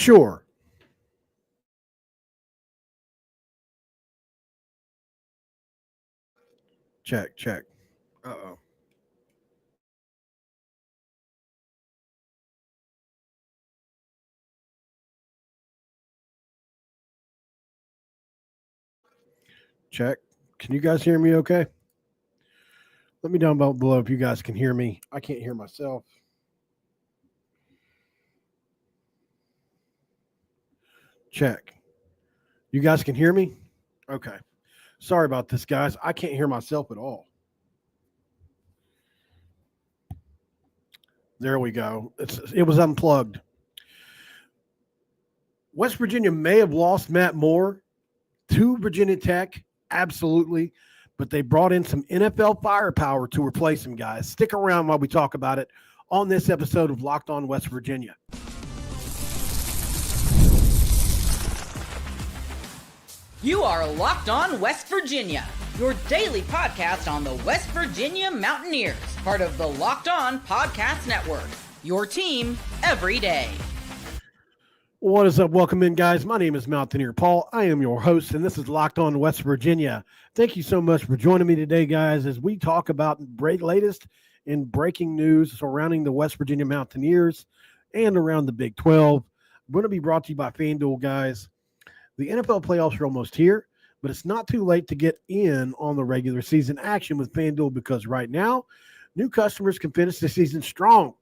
Sure. Check, check. Uh-oh. Check. Can you guys hear me okay? Let me down below if you guys can hear me. I can't hear myself. Check. You guys can hear me? Okay. Sorry about this, guys. I can't hear myself at all. There we go. It was unplugged. West Virginia may have lost Matt Moore to Virginia Tech, absolutely, but they brought in some NFL firepower to replace him, guys. Stick around while we talk about it on this episode of Locked On West Virginia. You are Locked On West Virginia, your daily podcast on the West Virginia Mountaineers, part of the Locked On Podcast Network, your team every day. What is up? Welcome in, guys. My name is Mountaineer Paul. I am your host, and this is Locked On West Virginia. Thank you so much for joining me today, guys, as we talk about the latest in breaking news surrounding the West Virginia Mountaineers and around the Big 12. We're going to be brought to you by FanDuel, guys. The NFL playoffs are almost here, but it's not too late to get in on the regular season action with FanDuel because right now, new customers can finish the season strong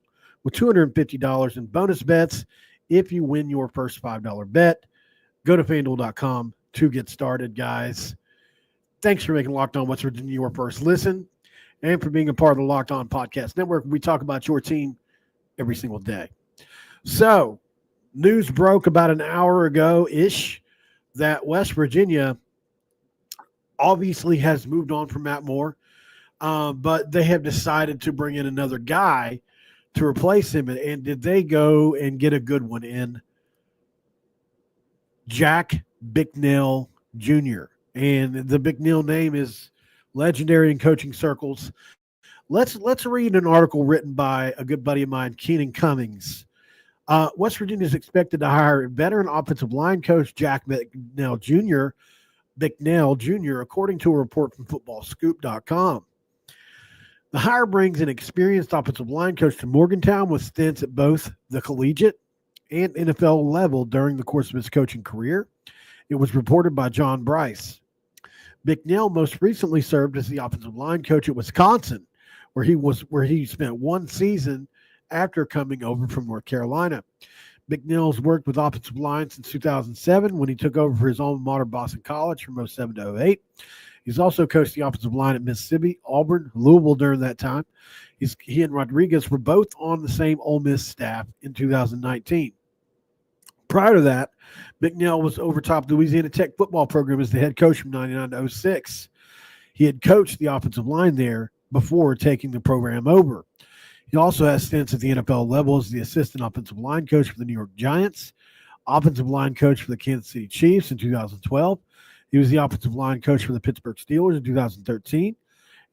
with $250 in bonus bets if you win your first $5 bet. Go to FanDuel.com to get started, guys. Thanks for making Locked On West Virginia your first listen and for being a part of the Locked On Podcast Network. We talk about your team every single day. So, news broke about an hour ago-ish that West Virginia obviously has moved on from Matt Moore, but they have decided to bring in another guy to replace him. And did they go and get a good one in Jack Bicknell Jr.? And the Bicknell name is legendary in coaching circles. Let's read an article written by a good buddy of mine, Keenan Cummings. West Virginia is expected to hire veteran offensive line coach Jack Bicknell Jr., according to a report from FootballScoop.com. The hire brings an experienced offensive line coach to Morgantown with stints at both the collegiate and NFL level during the course of his coaching career. It was reported by John Bryce. Bicknell most recently served as the offensive line coach at Wisconsin, where he spent one season after coming over from North Carolina. Bicknell's worked with offensive line since 2007 when he took over for his alma mater, Boston College, from 07 to 08. He's also coached the offensive line at Mississippi, Auburn, Louisville during that time. He and Rodriguez were both on the same Ole Miss staff in 2019. Prior to that, Bicknell was over top Louisiana Tech football program as the head coach from 99 to 06. He had coached the offensive line there before taking the program over. He also has stints at the NFL level as the assistant offensive line coach for the New York Giants, offensive line coach for the Kansas City Chiefs in 2012. He was the offensive line coach for the Pittsburgh Steelers in 2013,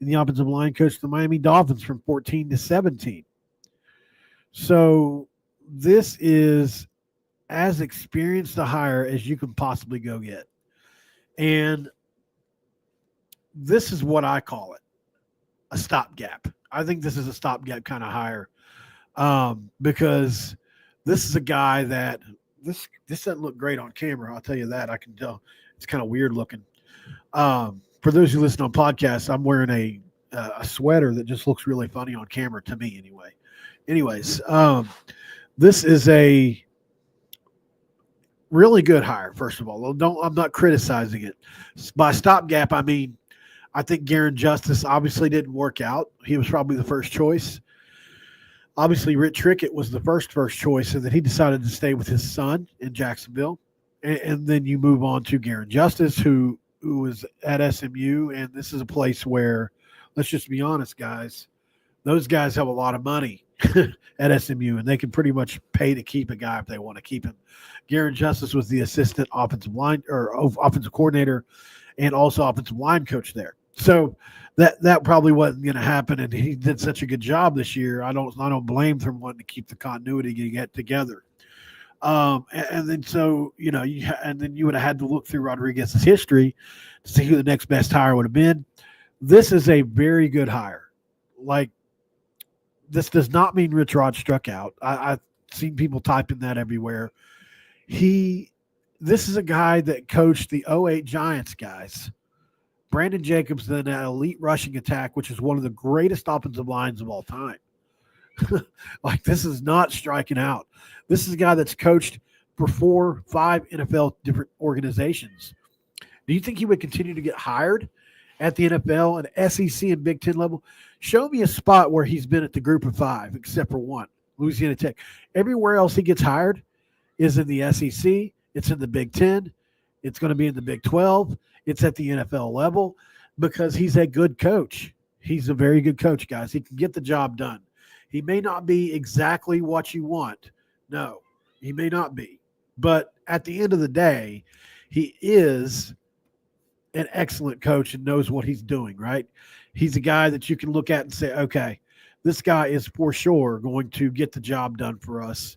and the offensive line coach for the Miami Dolphins from 14 to 17. So this is as experienced a hire as you can possibly go get. And this is what I call it, a stopgap. I think this is a stopgap kind of hire because this is a guy that this doesn't look great on camera. I'll tell you that. I can tell it's kind of weird looking. For those who listen on podcasts, I'm wearing a sweater that just looks really funny on camera to me anyway. Anyways, this is a really good hire, first of all. I'm not criticizing it. By stopgap, I mean, I think Garen Justice obviously didn't work out. He was probably the first choice. Obviously, Rich Trickett was the first choice, and then he decided to stay with his son in Jacksonville. And then you move on to Garen Justice, who was at SMU, and this is a place where, let's just be honest, guys, those guys have a lot of money at SMU, and they can pretty much pay to keep a guy if they want to keep him. Garen Justice was the assistant offensive coordinator and also offensive line coach there. So that probably wasn't going to happen, and he did such a good job this year. I don't blame him for wanting to keep the continuity to get together. And then so and then you would have had to look through Rodriguez's history to see who the next best hire would have been. This is a very good hire. Like, this does not mean Richrod struck out. I've seen people typing that everywhere. This is a guy that coached the '08 Giants guys. Brandon Jacobs, then an elite rushing attack, which is one of the greatest offensive lines of all time. Like, this is not striking out. This is a guy that's coached for 4, 5 NFL different organizations. Do you think he would continue to get hired at the NFL and SEC and Big Ten level? Show me a spot where he's been at the group of 5, except for one, Louisiana Tech. Everywhere else he gets hired is in the SEC. It's in the Big Ten. It's going to be in the Big 12. It's at the NFL level because he's a good coach. He's a very good coach, guys. He can get the job done. He may not be exactly what you want. No, he may not be. But at the end of the day, he is an excellent coach and knows what he's doing, right? He's a guy that you can look at and say, okay, this guy is for sure going to get the job done for us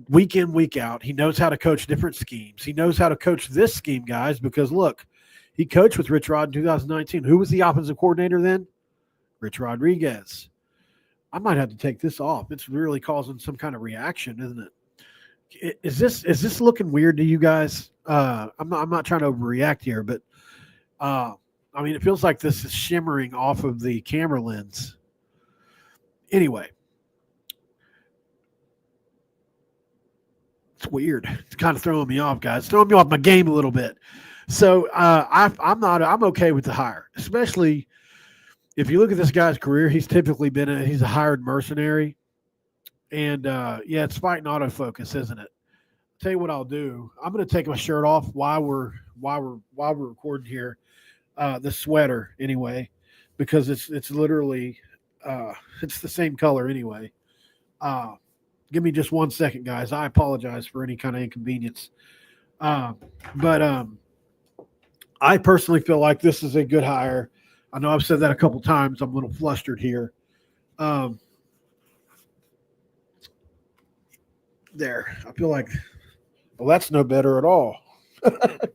week in, week out. He knows how to coach different schemes. He knows how to coach this scheme, guys, because look, he coached with Richrod in 2019. Who was the offensive coordinator then? Rich Rodriguez. I might have to take this off. It's really causing some kind of reaction, isn't it? Is this looking weird to you guys? I'm not trying to overreact here, but I mean, it feels like this is shimmering off of the camera lens. Anyway, it's weird. It's kind of throwing me off, guys. It's throwing me off my game a little bit. So I'm okay with the hire, especially if you look at this guy's career. He's typically he's a hired mercenary, and it's fighting autofocus, isn't it? I'll tell you what I'll do. I'm going to take my shirt off while we're recording here. The sweater anyway, because it's literally it's the same color anyway. Give me just 1 second, guys. I apologize for any kind of inconvenience. But I personally feel like this is a good hire. I know I've said that a couple times. I'm a little flustered here. There. I feel like, well, that's no better at all.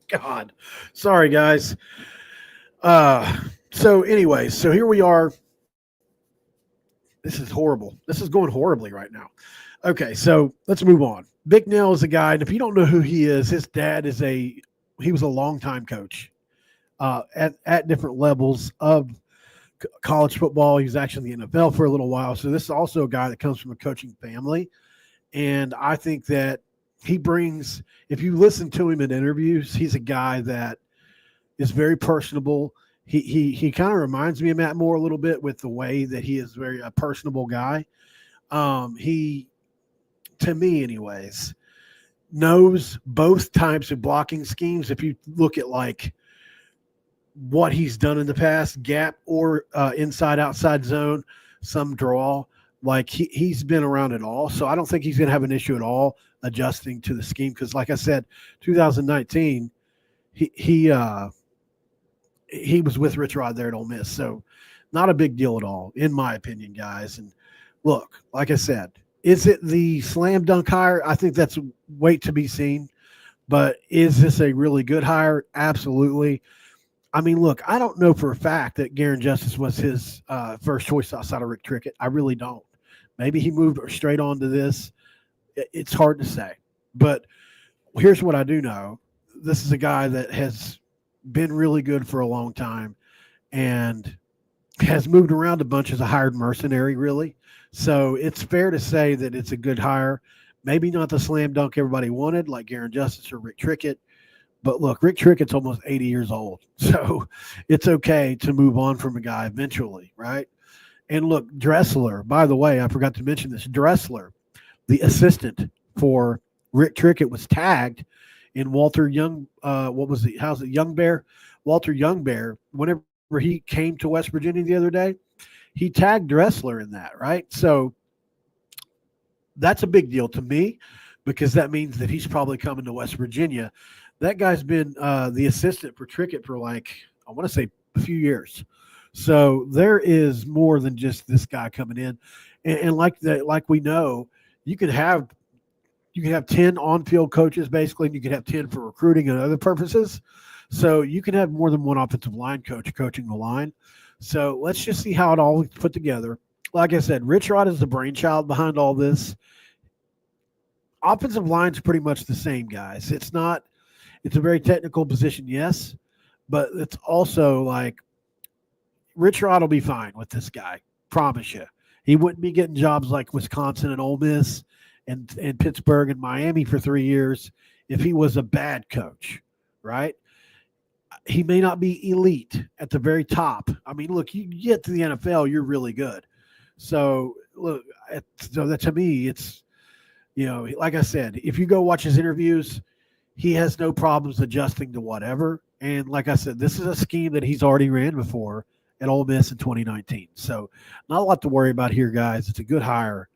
God. Sorry, guys. So anyway, so here we are. This is horrible. This is going horribly right now. Okay, so let's move on. Bicknell is a guy, and if you don't know who he is, his dad he was a longtime coach at different levels of college football. He was actually in the NFL for a little while. So this is also a guy that comes from a coaching family. And I think that he brings, if you listen to him in interviews, he's a guy that is very personable. He kind of reminds me of Matt Moore a little bit with the way that he is a personable guy. He, to me anyways, knows both types of blocking schemes. If you look at like what he's done in the past, gap or inside outside zone, some draw, like he's been around it all. So I don't think he's going to have an issue at all adjusting to the scheme. Cause like I said, 2019, he was with Richrod there at Ole Miss. So not a big deal at all, in my opinion, guys. And look, like I said, is it the slam dunk hire? I think that's wait to be seen. But is this a really good hire? Absolutely. I mean, look, I don't know for a fact that Garen Justice was his first choice outside of Rick Trickett. I really don't. Maybe he moved straight on to this. It's hard to say. But here's what I do know. This is a guy that has been really good for a long time and has moved around a bunch as a hired mercenary, really. So it's fair to say that it's a good hire. Maybe not the slam dunk everybody wanted, like Garen Justice or Rick Trickett. But look, Rick Trickett's almost 80 years old. So it's okay to move on from a guy eventually, right? And look, Dressler, by the way, I forgot to mention this. Dressler, the assistant for Rick Trickett, was tagged in Walter Young. Young Bear? Walter Young Bear, whenever he came to West Virginia the other day, he tagged Dressler in that, right? So that's a big deal to me because that means that he's probably coming to West Virginia. That guy's been the assistant for Trickett for I want to say a few years. So there is more than just this guy coming in. And like we know, you can have you can have 10 on-field coaches basically, and you can have 10 for recruiting and other purposes. So you can have more than one offensive line coach coaching the line. So let's just see how it all is put together. Like I said, Richrod is the brainchild behind all this. Offensive line's pretty much the same, guys. It's a very technical position, yes, but it's also like Richrod will be fine with this guy. Promise you. He wouldn't be getting jobs like Wisconsin and Ole Miss and Pittsburgh and Miami for 3 years if he was a bad coach, right? He may not be elite at the very top. I mean, look, you get to the NFL, you're really good. So, look, so that to me, it's, like I said, if you go watch his interviews, he has no problems adjusting to whatever. And like I said, this is a scheme that he's already ran before at Ole Miss in 2019. So not a lot to worry about here, guys. It's a good hire.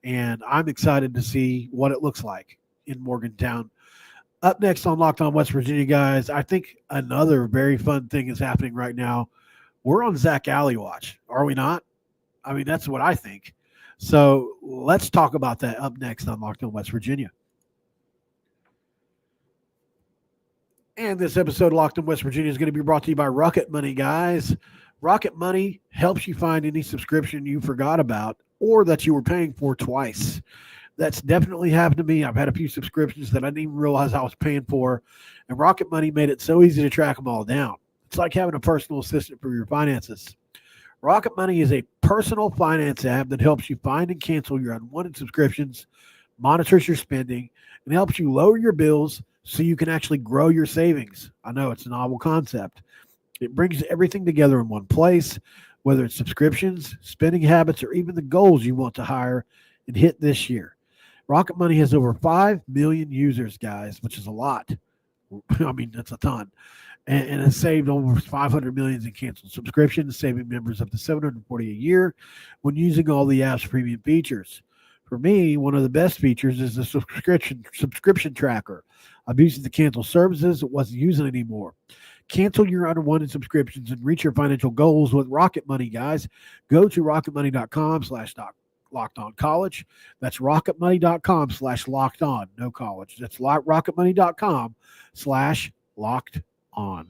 And I'm excited to see what it looks like in Morgantown. Up next on Locked On West Virginia, guys, I think another very fun thing is happening right now. We're on Zack Alley watch, are we not? I mean, that's what I think. So let's talk about that up next on Locked On West Virginia. And this episode of Locked On West Virginia is going to be brought to you by Rocket Money, guys. Rocket Money helps you find any subscription you forgot about or that you were paying for twice. That's definitely happened to me. I've had a few subscriptions that I didn't even realize I was paying for, and Rocket Money made it so easy to track them all down. It's like having a personal assistant for your finances. Rocket Money is a personal finance app that helps you find and cancel your unwanted subscriptions, monitors your spending, and helps you lower your bills so you can actually grow your savings. I know it's a novel concept. It brings everything together in one place, whether it's subscriptions, spending habits, or even the goals you want to hire and hit this year. Rocket Money has over 5 million users, guys, which is a lot. I mean, that's a ton. And has saved over 500 million in canceled subscriptions, saving members up to $740 a year when using all the app's premium features. For me, one of the best features is the subscription tracker. I'm using the cancel services it wasn't using anymore. Cancel your unwanted subscriptions and reach your financial goals with Rocket Money, guys. Go to rocketmoney.com/LockedOnCollege. That's rocketmoney.com/LockedOn. No college. That's rocketmoney.com/LockedOn.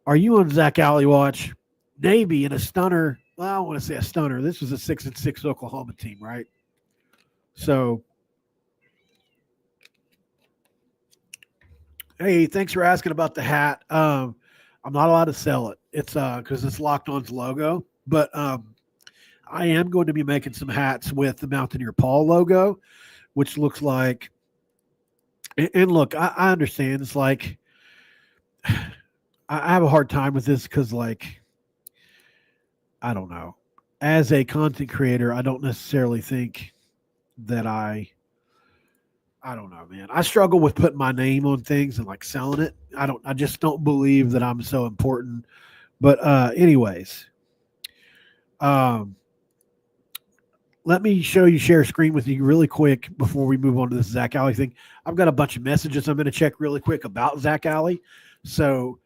Are you on Zack Alley watch? Navy in a stunner. Well, I want to say a stunner. This was a 6-6 Oklahoma team, right? So, hey, thanks for asking about the hat. I'm not allowed to sell it. It's because it's Locked On's logo, but I am going to be making some hats with the Mountaineer Paul logo, which looks like. And look, I understand. It's like I have a hard time with this because, like, I don't know. As a content creator, I don't necessarily think that I don't know, man. I struggle with putting my name on things and like selling it. I just don't believe that I'm so important. But anyways, let me share screen with you really quick before we move on to this Zack Alley thing. I've got a bunch of messages I'm going to check really quick about Zack Alley. So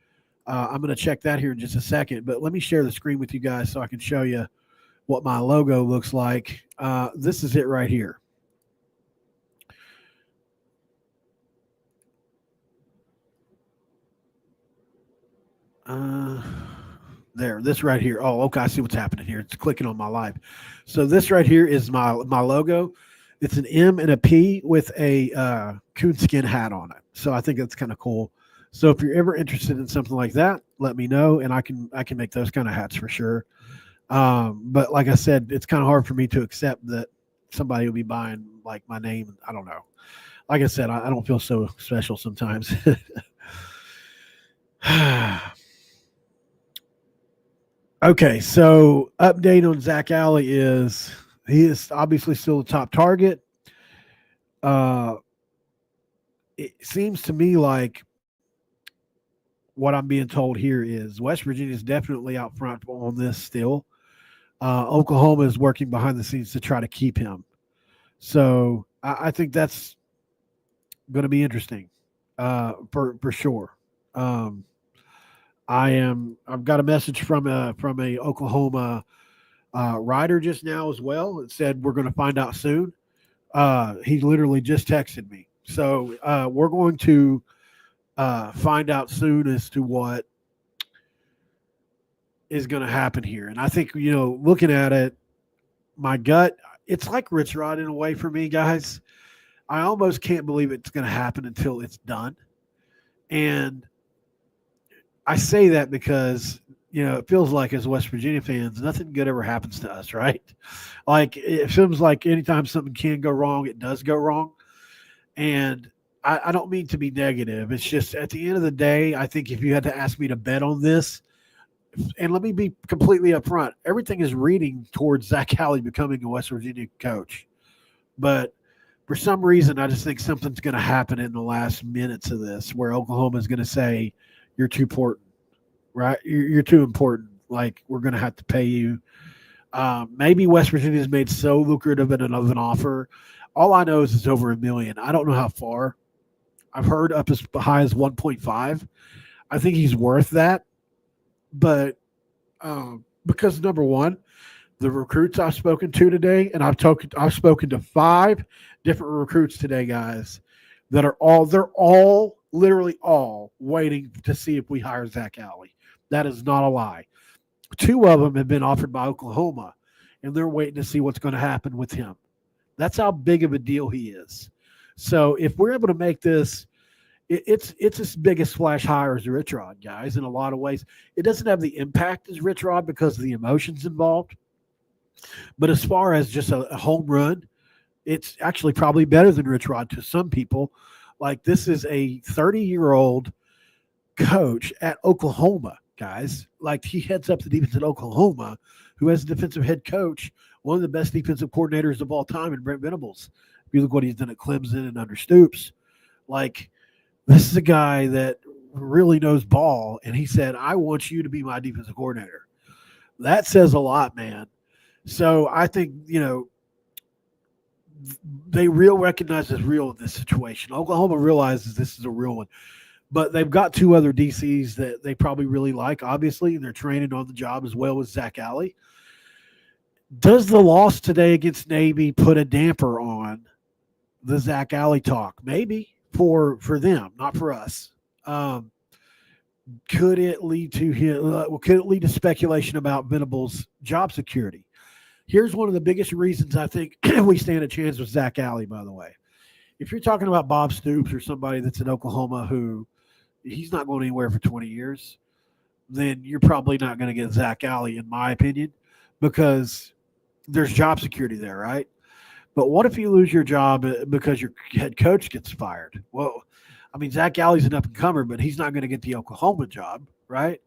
I'm going to check that here in just a second. But let me share the screen with you guys so I can show you what my logo looks like. This is it right here. There, this right here. Oh, okay. I see what's happening here. It's clicking on my live. So this right here is my logo. It's an M and a P with a coonskin hat on it. So I think that's kind of cool. So if you're ever interested in something like that, let me know, and I can make those kind of hats for sure. But like I said, it's kind of hard for me to accept that somebody will be buying like my name. I don't know. Like I said, I don't feel so special sometimes. Okay, so update on Zack Alley is he is obviously still the top target. It seems to me like what I'm being told here is West Virginia is definitely out front on this still. Oklahoma is working behind the scenes to try to keep him. So I think that's going to be interesting for sure. I've got a message from a Oklahoma Ryder just now as well. It said we're going to find out soon. He literally just texted me. So we're going to find out soon as to what is going to happen here. And I think, looking at it, my gut, it's like Richrod in a way for me, guys. I almost can't believe it's going to happen until it's done. And I say that because, it feels like as West Virginia fans, nothing good ever happens to us, right? Like it seems like anytime something can go wrong, it does go wrong. And I don't mean to be negative. It's just at the end of the day, I think if you had to ask me to bet on this, and let me be completely upfront, everything is reading towards Zack Alley becoming a West Virginia coach. But for some reason, I just think something's going to happen in the last minutes of this where Oklahoma is going to say, you're too important, right? You're too important. Like, we're going to have to pay you. Maybe West Virginia has made so lucrative of an offer. All I know is it's over $1 million. I don't know how far. I've heard up as high as 1.5. I think he's worth that. But because, number one, the recruits I've spoken to today, and I've spoken to 5 different recruits today, guys, that are all literally all waiting to see if we hire Zack Alley. That is not a lie. 2 of them have been offered by Oklahoma, and they're waiting to see what's going to happen with him. That's how big of a deal he is. So if we're able to make this, it's as big a splash hire as Richrod, guys, in a lot of ways. It doesn't have the impact as Richrod because of the emotions involved. But as far as just a home run, it's actually probably better than Richrod to some people. Like, this is a 30-year-old coach at Oklahoma, guys. Like, he heads up the defense at Oklahoma, who has a defensive head coach, one of the best defensive coordinators of all time in Brent Venables. If you look what he's done at Clemson and under Stoops, like, this is a guy that really knows ball, and he said, I want you to be my defensive coordinator. That says a lot, man. So I think, they recognize it's real in this situation. Oklahoma realizes this is a real one. But they've got 2 other DCs that they probably really like, obviously, and they're training on the job as well as Zack Alley. Does the loss today against Navy put a damper on the Zack Alley talk? Maybe. For them, not for us. Could it lead to speculation about Venables' job security? Here's one of the biggest reasons I think we stand a chance with Zack Alley, by the way. If you're talking about Bob Stoops or somebody that's in Oklahoma who he's not going anywhere for 20 years, then you're probably not going to get Zack Alley, in my opinion, because there's job security there, right? But what if you lose your job because your head coach gets fired? Well, I mean, Zack Alley's an up-and-comer, but he's not going to get the Oklahoma job, right?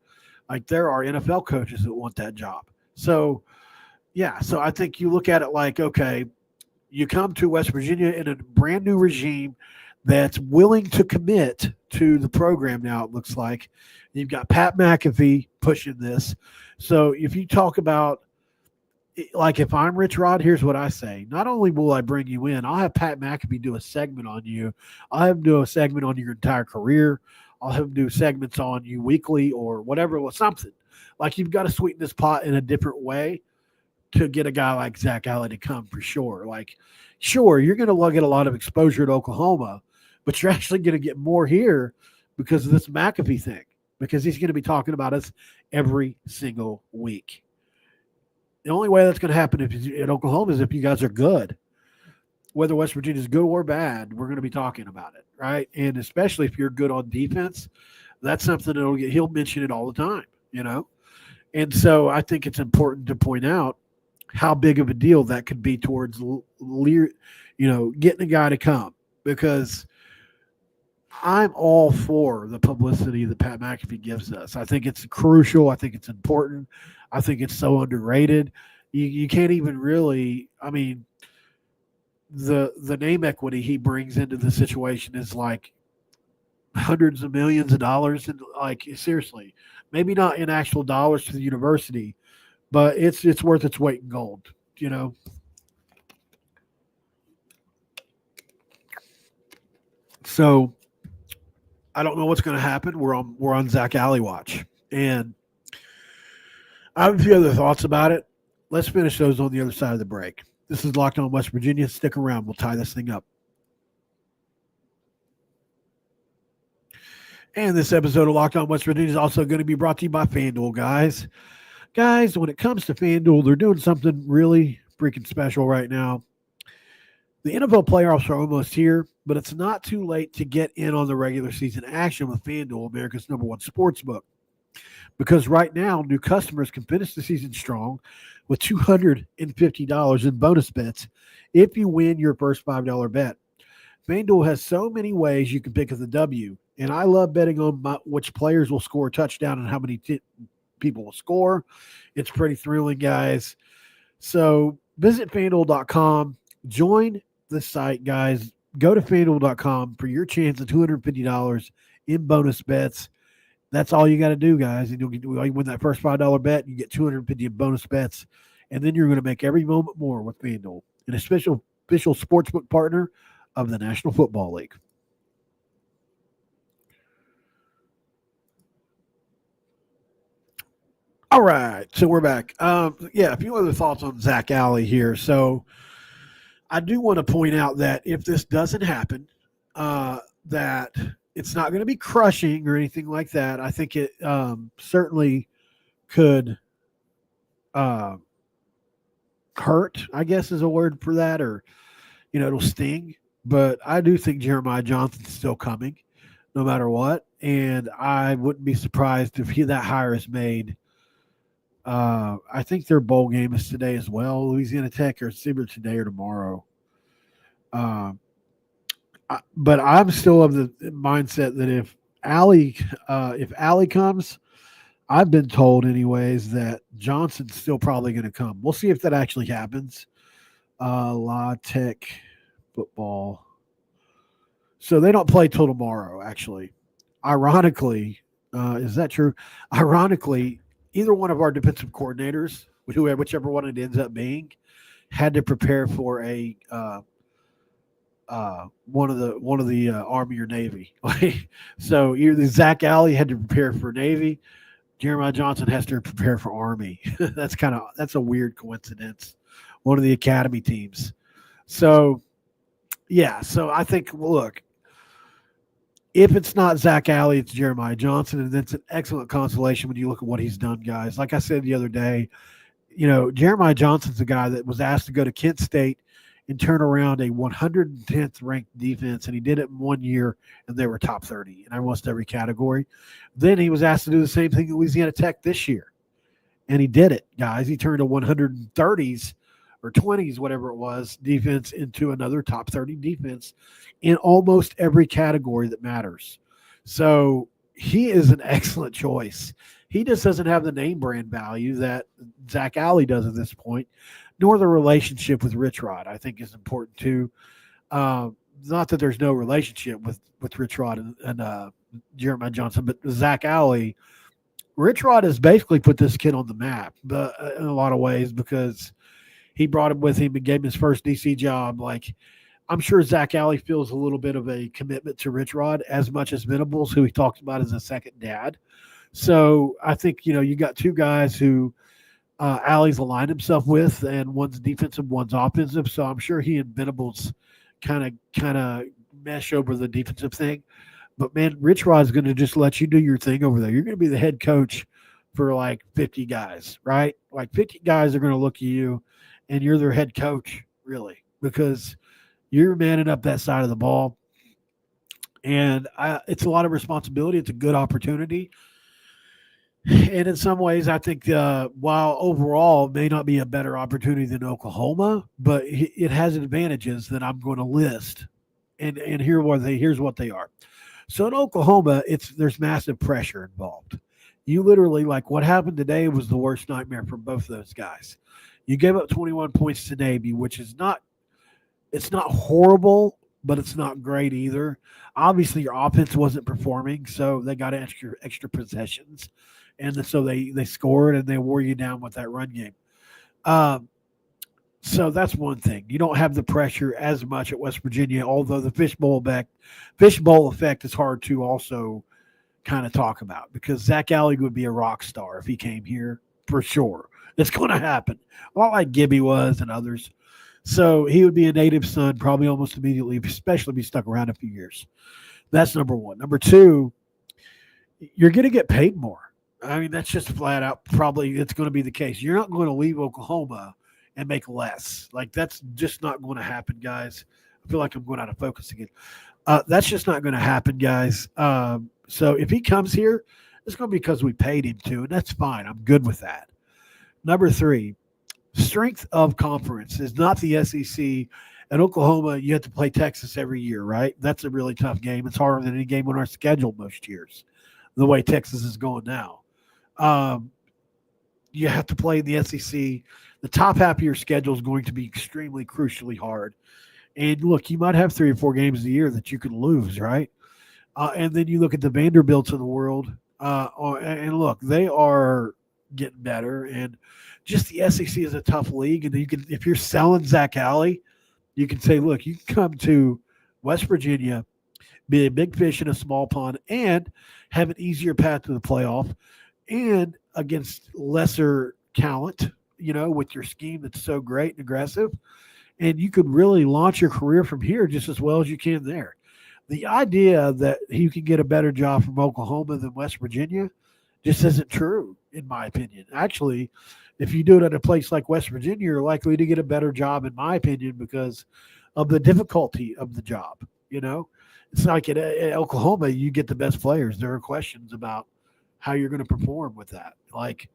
Like, there are NFL coaches that want that job. So, yeah, so I think you look at it like, okay, you come to West Virginia in a brand-new regime that's willing to commit to the program now, it looks like. You've got Pat McAfee pushing this. So if you talk about, like, if I'm Richrod, here's what I say. Not only will I bring you in, I'll have Pat McAfee do a segment on you. I'll have him do a segment on your entire career. I'll have him do segments on you weekly or whatever, something. Like, you've got to sweeten this pot in a different way to get a guy like Zack Alley to come for sure. Like, sure, you're going to get a lot of exposure at Oklahoma, but you're actually going to get more here because of this McAfee thing, because he's going to be talking about us every single week. The only way that's going to happen at Oklahoma is if you guys are good. Whether West Virginia is good or bad, we're going to be talking about it, right? And especially if you're good on defense, that's something he'll mention it all the time, And so I think it's important to point out how big of a deal that could be towards, getting a guy to come, because I'm all for the publicity that Pat McAfee gives us. I think it's crucial. I think it's important. I think it's so underrated. You can't even really, the name equity he brings into the situation is like hundreds of millions of dollars. And like, seriously, maybe not in actual dollars to the university, but it's worth its weight in gold, So I don't know what's going to happen. We're on Zack Alley watch, and I have a few other thoughts about it. let's finish those on the other side of the break. This is Locked On West Virginia. Stick around. We'll tie this thing up. And this episode of Locked On West Virginia is also going to be brought to you by FanDuel, guys. Guys, when it comes to FanDuel, they're doing something really freaking special right now. The NFL playoffs are almost here, but it's not too late to get in on the regular season action with FanDuel, America's #1 sportsbook. Because right now, new customers can finish the season strong with $250 in bonus bets if you win your first $5 bet. FanDuel has so many ways you can pick as a W, and I love betting on which players will score a touchdown and how many people will score. It's pretty thrilling, guys. So visit FanDuel.com. Join the site, guys. Go to FanDuel.com for your chance of $250 in bonus bets. That's all you got to do, guys. And you win that first $5 bet, you get $250 in bonus bets, and then you're going to make every moment more with FanDuel, an official sportsbook partner of the National Football League. All right, so we're back. A few other thoughts on Zack Alley here. So I do want to point out that if this doesn't happen, that it's not going to be crushing or anything like that. I think it certainly could hurt, I guess is a word for that, or, it'll sting. But I do think Jeremiah Johnson's still coming no matter what. And I wouldn't be surprised if that hire is made. I think their bowl game is today as well. Louisiana Tech or either today or tomorrow. But I'm still of the mindset that if Alley comes, I've been told anyways that Johnson's still probably going to come. We'll see if that actually happens. La Tech football. So they don't play till tomorrow, actually. Ironically, is that true? Ironically, either one of our defensive coordinators, whichever one it ends up being, had to prepare for a one of the Army or Navy. So either Zack Alley had to prepare for Navy, Jeremiah Johnson has to prepare for Army. That's a weird coincidence. One of the academy teams. So I think, look, if it's not Zack Alley, it's Jeremiah Johnson, and that's an excellent consolation when you look at what he's done, guys. Like I said the other day, Jeremiah Johnson's a guy that was asked to go to Kent State and turn around a 110th ranked defense, and he did it in 1 year, and they were top 30 in almost every category. Then he was asked to do the same thing at Louisiana Tech this year, and he did it, guys. He turned a 130s or 20s, whatever it was, defense into another top 30 defense in almost every category that matters. So he is an excellent choice. He just doesn't have the name brand value that Zack Alley does at this point, nor the relationship with Richrod, I think, is important too. Not that there's no relationship with Richrod and Jeremiah Johnson, but Zack Alley, Richrod has basically put this kid on the map in a lot of ways because he brought him with him and gave him his first DC job. Like, I'm sure Zack Alley feels a little bit of a commitment to Richrod as much as Venables, who he talks about as a second dad. So I think, you got two guys who Alley's aligned himself with, and one's defensive, one's offensive. So I'm sure he and Venables kind of mesh over the defensive thing. But, man, Richrod's going to just let you do your thing over there. You're going to be the head coach for like 50 guys, right? Like 50 guys are going to look at you, and you're their head coach, really, because you're manning up that side of the ball. And it's a lot of responsibility. It's a good opportunity. And in some ways, I think while overall it may not be a better opportunity than Oklahoma, but it has advantages that I'm going to list. And here's what they are. So in Oklahoma, there's massive pressure involved. You literally, like what happened today was the worst nightmare for both of those guys. You gave up 21 points to Navy, which is it's not horrible, but it's not great either. Obviously, your offense wasn't performing, so they got extra possessions. And so they scored and they wore you down with that run game. So that's one thing. You don't have the pressure as much at West Virginia, although the fishbowl effect is hard to also kind of talk about because Zack Alley would be a rock star if he came here for sure. It's going to happen. A lot like Gibby was and others. So he would be a native son probably almost immediately, especially if he stuck around a few years. That's number one. Number two, you're going to get paid more. I mean, that's just flat out probably it's going to be the case. You're not going to leave Oklahoma and make less. Like, that's just not going to happen, guys. I feel like I'm going out of focus again. That's just not going to happen, guys. So if he comes here, it's going to be because we paid him to, and that's fine. I'm good with that. Number three, strength of conference is not the SEC. At Oklahoma, you have to play Texas every year, right? That's a really tough game. It's harder than any game on our schedule most years, the way Texas is going now. You have to play in the SEC. The top half of your schedule is going to be extremely crucially hard. And look, you might have 3 or 4 games a year that you could lose, right? And then you look at the Vanderbilts of the world, and look, they are getting better. And just the SEC is a tough league. And you can, if you're selling Zack Alley, you can say, look, you can come to West Virginia, be a big fish in a small pond, and have an easier path to the playoff, and against lesser talent, with your scheme that's so great and aggressive. And you could really launch your career from here just as well as you can there. The idea that you can get a better job from Oklahoma than West Virginia just isn't true, in my opinion. Actually, if you do it at a place like West Virginia, you're likely to get a better job, in my opinion, because of the difficulty of the job. It's like at Oklahoma, you get the best players. There are questions about how you're going to perform with that. Like,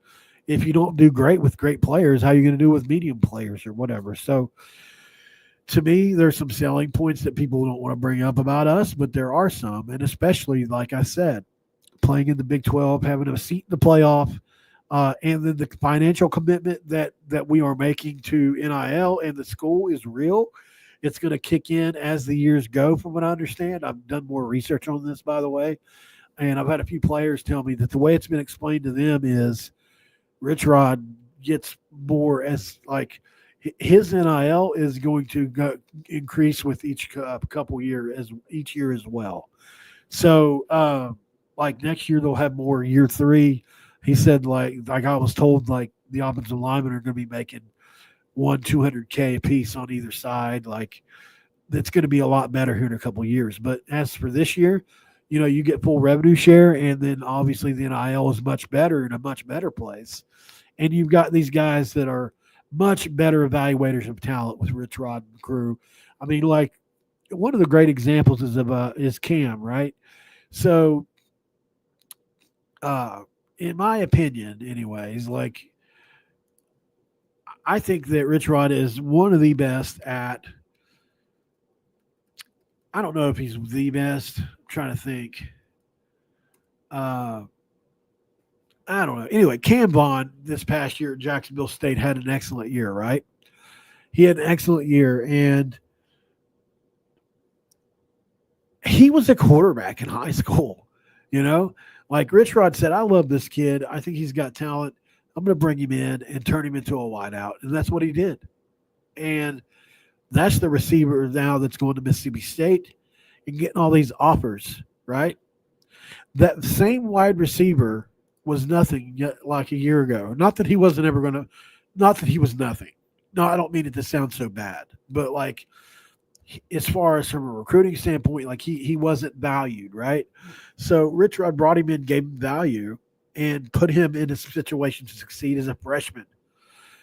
if you don't do great with great players, how are you going to do with medium players or whatever? So, to me, there's some selling points that people don't want to bring up about us, but there are some, and especially, like I said, playing in the Big 12, having a seat in the playoff, and then the financial commitment that we are making to NIL and the school is real. It's going to kick in as the years go, from what I understand. I've done more research on this, by the way, and I've had a few players tell me that the way it's been explained to them is Richrod gets more as like his NIL is going to increase with each couple year each year as well. So like next year they'll have more. Year 3, he said like I was told, like the offensive linemen are going to be making $200K a piece on either side. Like, it's going to be a lot better here in a couple of years. But as for this year, you get full revenue share, and then obviously the NIL is much better in a much better place. And you've got these guys that are much better evaluators of talent with Richrod and crew. I mean, like, one of the great examples is Cam, right? So, in my opinion, anyways, like, I think that Richrod is one of the best at, I don't know if he's the best. I'm trying to think. I don't know. Anyway, Cam Vaughn this past year at Jacksonville State had an excellent year, right? He had an excellent year, and he was a quarterback in high school, Like Richrod said, I love this kid. I think he's got talent. I'm going to bring him in and turn him into a wideout. And that's what he did. And that's the receiver now that's going to Mississippi State and getting all these offers, right? That same wide receiver was nothing yet like a year ago. Not that he wasn't ever going to – not that he was nothing. No, I don't mean it to sound so bad. But, like, as far as from a recruiting standpoint, like he wasn't valued, right? So Richrod brought him in, gave him value, and put him in a situation to succeed as a freshman.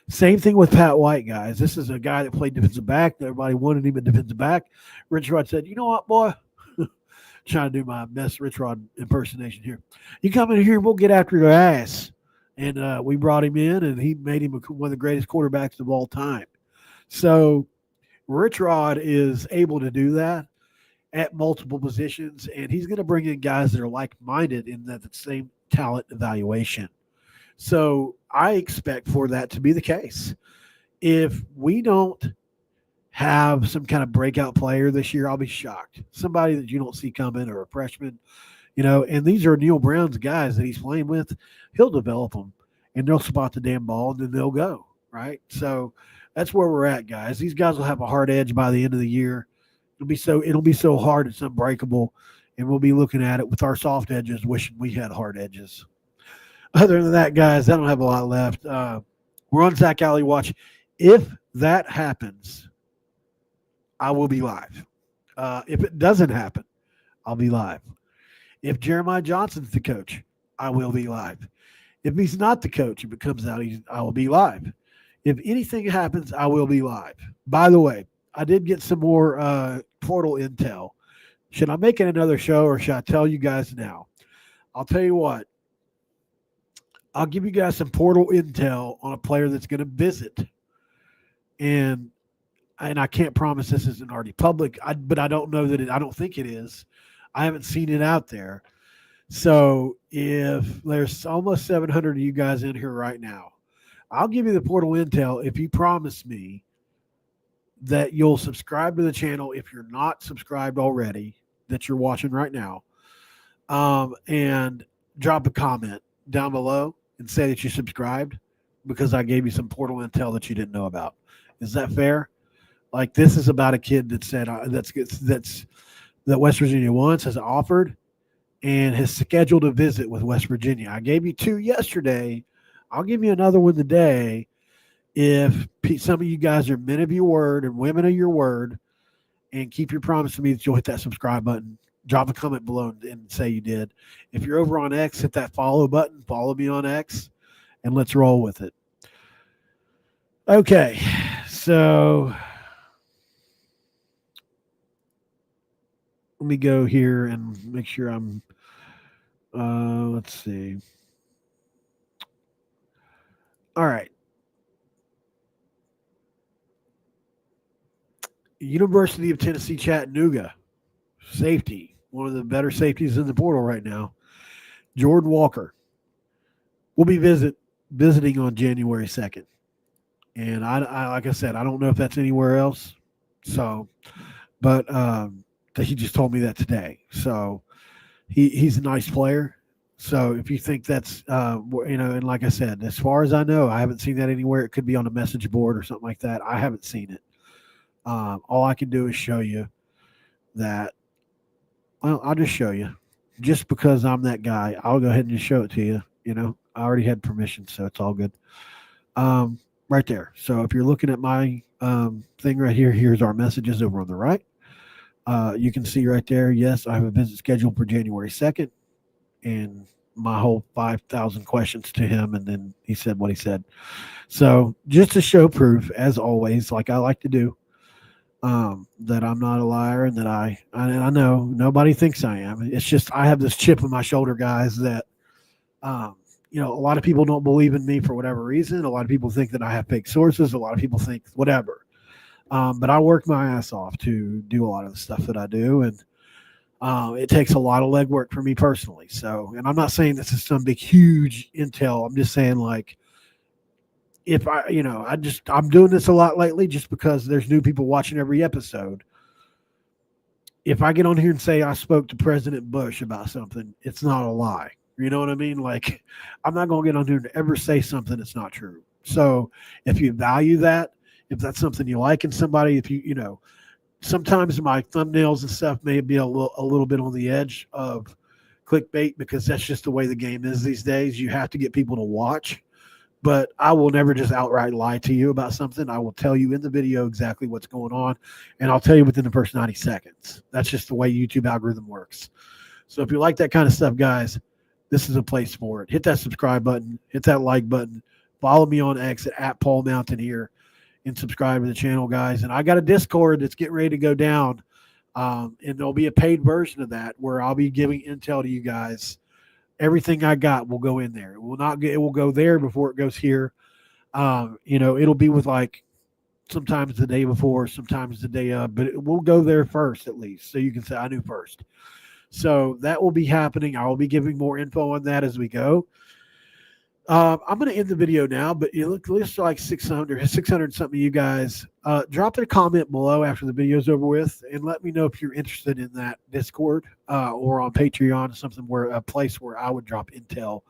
Same thing with Pat White, guys. This is a guy that played defensive back. Everybody wanted him at defensive back. Richrod said, you know what, boy? Trying to do my best Richrod impersonation here. You come in here and we'll get after your ass. And we brought him in, and he made him one of the greatest quarterbacks of all time. So Richrod is able to do that at multiple positions, and he's going to bring in guys that are like-minded in that same talent evaluation. So I expect for that to be the case. If we don't have some kind of breakout player this year, I'll be shocked. Somebody that you don't see coming, or a freshman, and these are Neil Brown's guys that he's playing with. He'll develop them, and they'll spot the damn ball, and then they'll go, right? So that's where we're at, guys. These guys will have a hard edge by the end of the year. It'll be so hard, it's unbreakable, and we'll be looking at it with our soft edges, wishing we had hard edges. Other than that, guys, I don't have a lot left. We're on Zack Alley Watch. If that happens, I will be live. If it doesn't happen, I'll be live. If Jeremiah Johnson's the coach, I will be live. If he's not the coach, if it comes out, I will be live. If anything happens, I will be live. By the way, I did get some more portal intel. Should I make it another show or should I tell you guys now? I'll tell you what. I'll give you guys some portal intel on a player that's going to visit. And I can't promise this isn't already public, but I don't know that I don't think it is. I haven't seen it out there. So if there's almost 700 of you guys in here right now, I'll give you the portal intel if you promise me that you'll subscribe to the channel if you're not subscribed already, that you're watching right now, and drop a comment down below and say that you subscribed because I gave you some portal intel that you didn't know about. Is that fair? Like, this is about a kid that said that West Virginia wants, has offered, and has scheduled a visit with West Virginia. I gave you 2 yesterday. I'll give you another one today. If some of you guys are men of your word and women of your word, and keep your promise to me that you'll hit that subscribe button, drop a comment below and say you did. If you're over on X, hit that follow button. Follow me on X, and let's roll with it. Okay, so let me go here and make sure I'm, let's see. All right. University of Tennessee, Chattanooga, safety, one of the better safeties in the portal right now. Jordan Walker will be visiting on January 2nd. And I like I said, I don't know if that's anywhere else. So, but he just told me that today. So he's a nice player. So if you think that's, and like I said, as far as I know, I haven't seen that anywhere. It could be on a message board or something like that. I haven't seen it. All I can do is show you that. Well, I'll just show you. Just because I'm that guy, I'll go ahead and just show it to you. You know, I already had permission, so it's all good. Right there. So if you're looking at my thing right here, here's our messages over on the right. You can see right there, yes, I have a visit scheduled for January 2nd. And my whole 5,000 questions to him, and then he said what he said. So just to show proof, as always, like I like to do, that I'm not a liar and that I know nobody thinks I am. It's just I have this chip on my shoulder, guys, that a lot of people don't believe in me for whatever reason. A lot of people think that I have fake sources. A lot of people think whatever. But I work my ass off to do a lot of the stuff that I do, and it takes a lot of legwork for me personally. So, and I'm not saying this is some big, huge intel. I'm just saying, like, if I'm doing this a lot lately just because there's new people watching every episode. If I get on here and say I spoke to President Bush about something, it's not a lie. You know what I mean? Like, I'm not going to get on here and ever say something that's not true. So if you value that, if that's something you like in somebody, if sometimes my thumbnails and stuff may be a little bit on the edge of clickbait because that's just the way the game is these days. You have to get people to watch. But I will never just outright lie to you about something. I will tell you in the video exactly what's going on, and I'll tell you within the first 90 seconds. That's just the way YouTube algorithm works. So if you like that kind of stuff, guys, this is a place for it. Hit that subscribe button. Hit that like button. Follow me on X at Paul Mountaineer and subscribe to the channel, guys. And I got a Discord that's getting ready to go down, and there'll be a paid version of that where I'll be giving intel to you guys. Everything I got will go in there. It will go there before it goes here. It'll be with, like, sometimes the day before, sometimes the day of, but it will go there first at least. So you can say I knew first. So that will be happening. I will be giving more info on that as we go. I'm going to end the video now, but it looks like 600 something of you guys. Drop a comment below after the video's over with and let me know if you're interested in that Discord or on Patreon, a place where I would drop intel.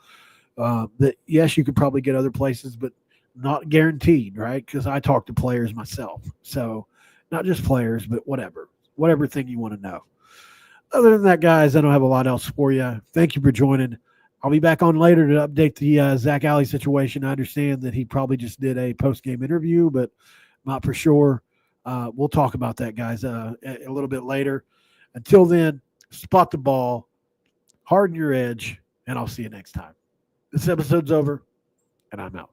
That, yes, you could probably get other places, but not guaranteed, right? Because I talk to players myself. So not just players, but whatever thing you want to know. Other than that, guys, I don't have a lot else for you. Thank you for joining. I'll be back on later to update the Zack Alley situation. I understand that he probably just did a post-game interview, but not for sure. We'll talk about that, guys, a little bit later. Until then, spot the ball, harden your edge, and I'll see you next time. This episode's over, and I'm out.